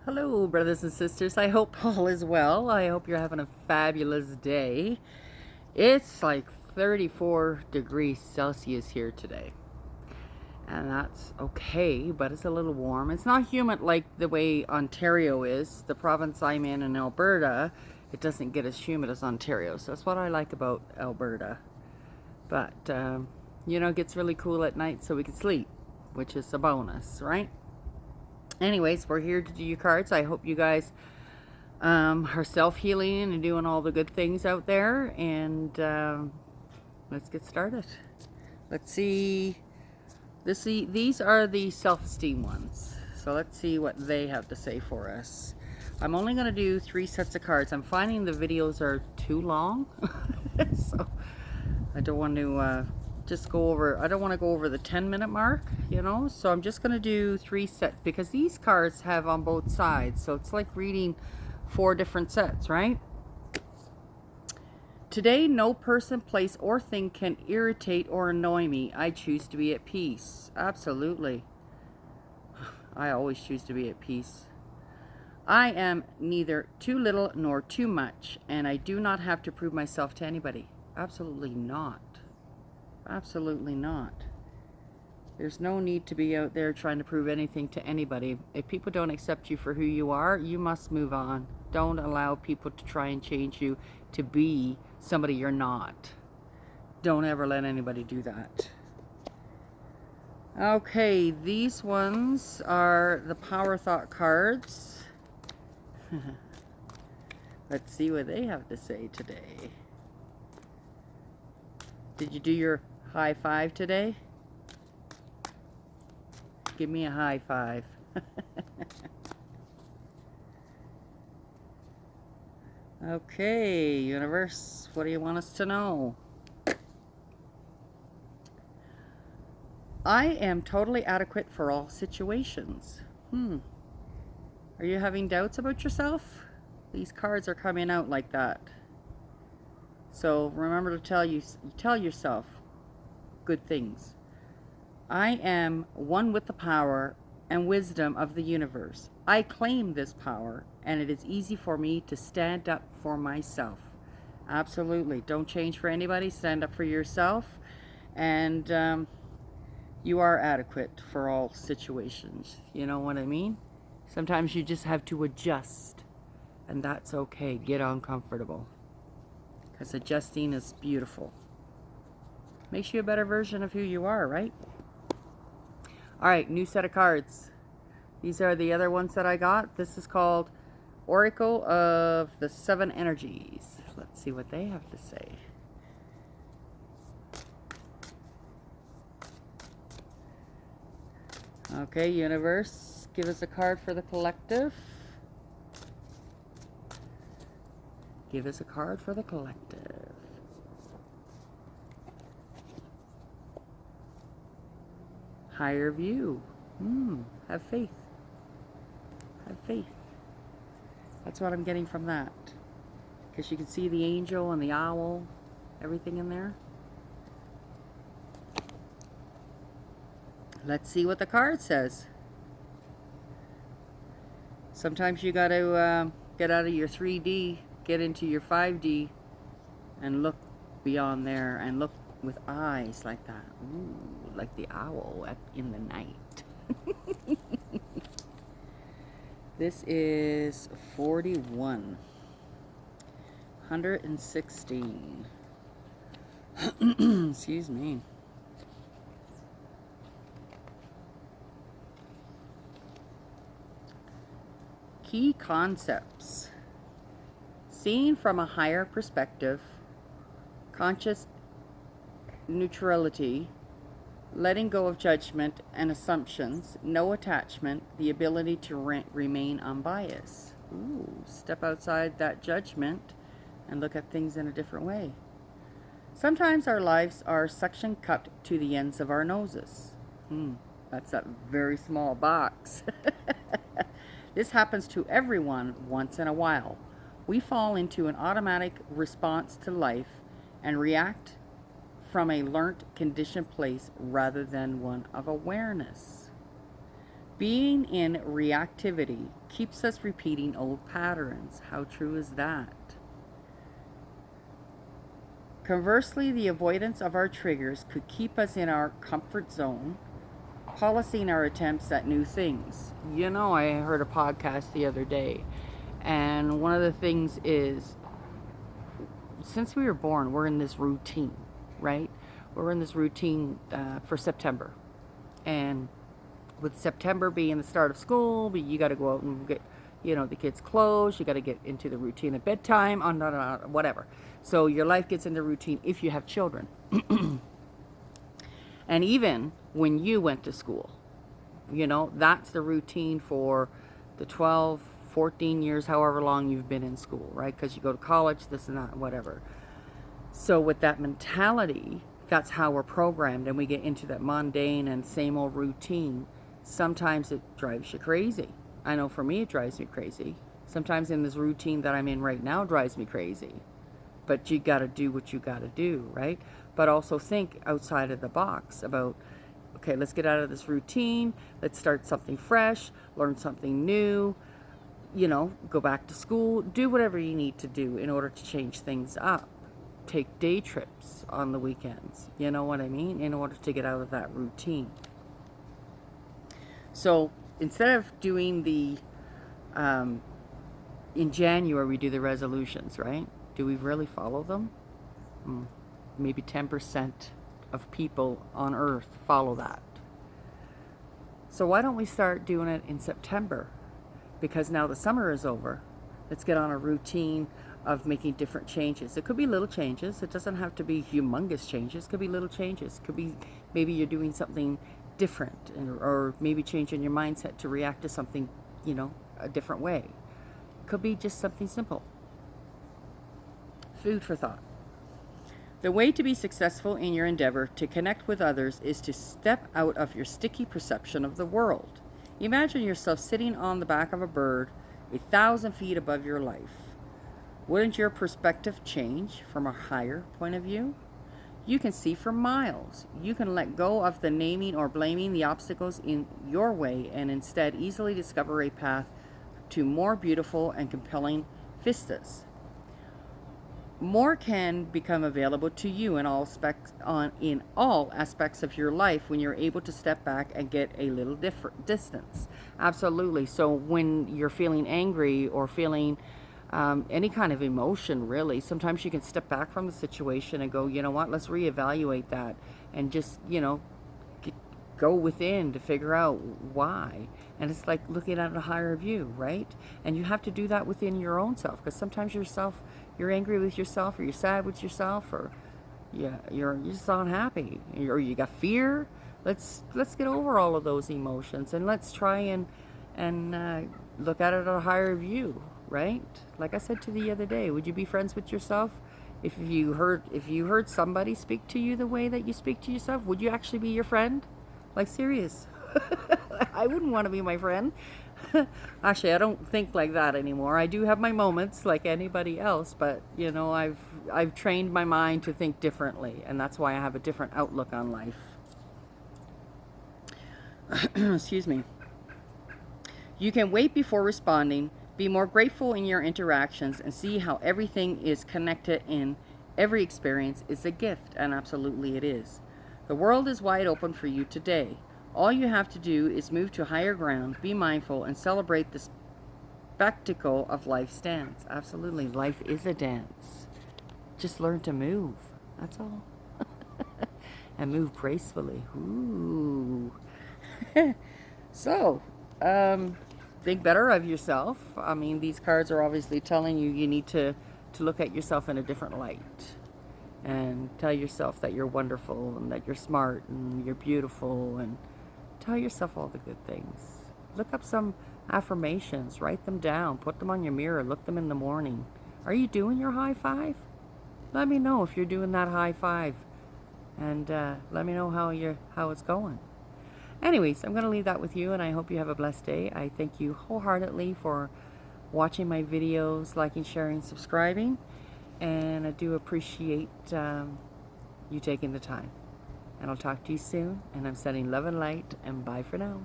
Hello, brothers and sisters. I hope all is well. I hope you're having a fabulous day. It's like 34 degrees Celsius here today. And that's okay, but it's a little warm. It's not humid like the way Ontario is. The province I'm in Alberta, it doesn't get as humid as Ontario. So that's what I like about Alberta. But, it gets really cool at night so we can sleep, which is a bonus, right? Anyways, we're here to do your cards. I hope you guys are self-healing and doing all the good things out there. And let's get started. Let's see. These are the self-esteem ones. So let's see what they have to say for us. I'm only going to do 3 sets of cards. I'm finding the videos are too long. So I don't want to I don't want to go over the 10-minute mark, so I'm just going to do 3 sets because these cards have on both sides, so it's like reading 4 different sets, right? Today, no person, place, or thing can irritate or annoy me. I choose to be at peace. Absolutely. I always choose to be at peace. I am neither too little nor too much, and I do not have to prove myself to anybody. Absolutely not. Absolutely not. There's no need to be out there trying to prove anything to anybody. If people don't accept you for who you are, you must move on. Don't allow people to try and change you to be somebody you're not. Don't ever let anybody do that. Okay, these ones are the Power Thought cards. Let's see what they have to say today. Did you do your high five today? Give me a high five. Okay, universe, what do you want us to know? I am totally adequate for all situations. Are you having doubts about yourself? These cards are coming out like that. So remember to tell yourself good things. I am one with the power and wisdom of the universe. I claim this power, and it is easy for me to stand up for myself. Absolutely. Don't change for anybody. Stand up for yourself. And you are adequate for all situations. You know what I mean? Sometimes you just have to adjust, and that's okay. Get uncomfortable. Because adjusting is beautiful. Makes you a better version of who you are, right? All right, new set of cards. These are the other ones that I got. This is called Oracle of the 7 Energies. Let's see what they have to say. Okay, universe, give us a card for the collective. Give us a card for the collective. Higher view. Have faith. Have faith. That's what I'm getting from that. Because you can see the angel and the owl, everything in there. Let's see what the card says. Sometimes you got to get out of your 3D, get into your 5D, and look beyond there, and look with eyes like that. Ooh, like the owl in the night. This is 41. 116. Excuse me. Key concepts. Seeing from a higher perspective, conscious neutrality, letting go of judgment and assumptions, no attachment, the ability to remain unbiased. Ooh, step outside that judgment and look at things in a different way. Sometimes our lives are suction cupped to the ends of our noses. That's a very small box. This happens to everyone once in a while. We fall into an automatic response to life and react from a learnt, conditioned place rather than one of awareness. Being in reactivity keeps us repeating old patterns. How true is that? Conversely, the avoidance of our triggers could keep us in our comfort zone, policing our attempts at new things. You know, I heard a podcast the other day, and one of the things is, since we were born, we're in this routine, right? We're in this routine for September. And with September being the start of school, you got to go out and get, the kids' clothes. You got to get into the routine of bedtime, whatever. So your life gets into routine if you have children. And even when you went to school, that's the routine for the 12, 14 years, however long you've been in school, right? Because you go to college, this and that, whatever. So with that mentality, that's how we're programmed, and we get into that mundane and same old routine. Sometimes it drives you crazy. I know for me it drives me crazy. Sometimes in this routine that I'm in right now drives me crazy. But you got to do what you got to do, right? But also think outside of the box about, okay, let's get out of this routine. Let's start something fresh, learn something new, go back to school, do whatever you need to do in order to change things up. Take day trips on the weekends, you know what I mean? In order to get out of that routine. So instead of doing in January we do the resolutions, right? Do we really follow them? Maybe 10% of people on earth follow that. So why don't we start doing it in September? Because now the summer is over. Let's get on a routine of making different changes. It could be little changes. It doesn't have to be humongous changes. It could be little changes. It could be maybe you're doing something different, or maybe changing your mindset to react to something, a different way. It could be just something simple. Food for thought. The way to be successful in your endeavor to connect with others is to step out of your sticky perception of the world. Imagine yourself sitting on the back of a bird 1,000 feet above your life. Wouldn't your perspective change from a higher point of view? You can see for miles. You can let go of the naming or blaming the obstacles in your way and instead easily discover a path to more beautiful and compelling vistas. More can become available to you in all aspects of your life when you're able to step back and get a little distance. Absolutely. So when you're feeling angry or feeling any kind of emotion, really, sometimes you can step back from the situation and go, you know what, let's reevaluate that, and just, go within to figure out why. And it's like looking at a higher view, right? And you have to do that within your own self, because sometimes you're angry with yourself, or you're sad with yourself, or you're just unhappy, or you got fear. Let's get over all of those emotions, and let's try and look at it at a higher view, right? Like I said to the other day, would you be friends with yourself if you heard somebody speak to you the way that you speak to yourself? Would you actually be your friend? Like, serious. I wouldn't want to be my friend. Actually, I don't think like that anymore. I do have my moments like anybody else, but I've trained my mind to think differently, and that's why I have a different outlook on life. Excuse me. You can wait before responding, be more grateful in your interactions, and see how everything is connected in every experience is a gift, and absolutely it is. The world is wide open for you today. All you have to do is move to higher ground, be mindful, and celebrate the spectacle of life's dance. Absolutely, life is a dance. Just learn to move. That's all. And move gracefully. Ooh. So, think better of yourself. I mean, these cards are obviously telling you need to look at yourself in a different light. And tell yourself that you're wonderful, and that you're smart, and you're beautiful, and tell yourself all the good things. Look up some affirmations, write them down, put them on your mirror, look them in the morning. Are you doing your high five? Let me know if you're doing that high five, and let me know how it's going. Anyways, I'm going to leave that with you, and I hope you have a blessed day. I thank you wholeheartedly for watching my videos, liking, sharing, subscribing. And I do appreciate you taking the time. And I'll talk to you soon. And I'm sending love and light. And bye for now.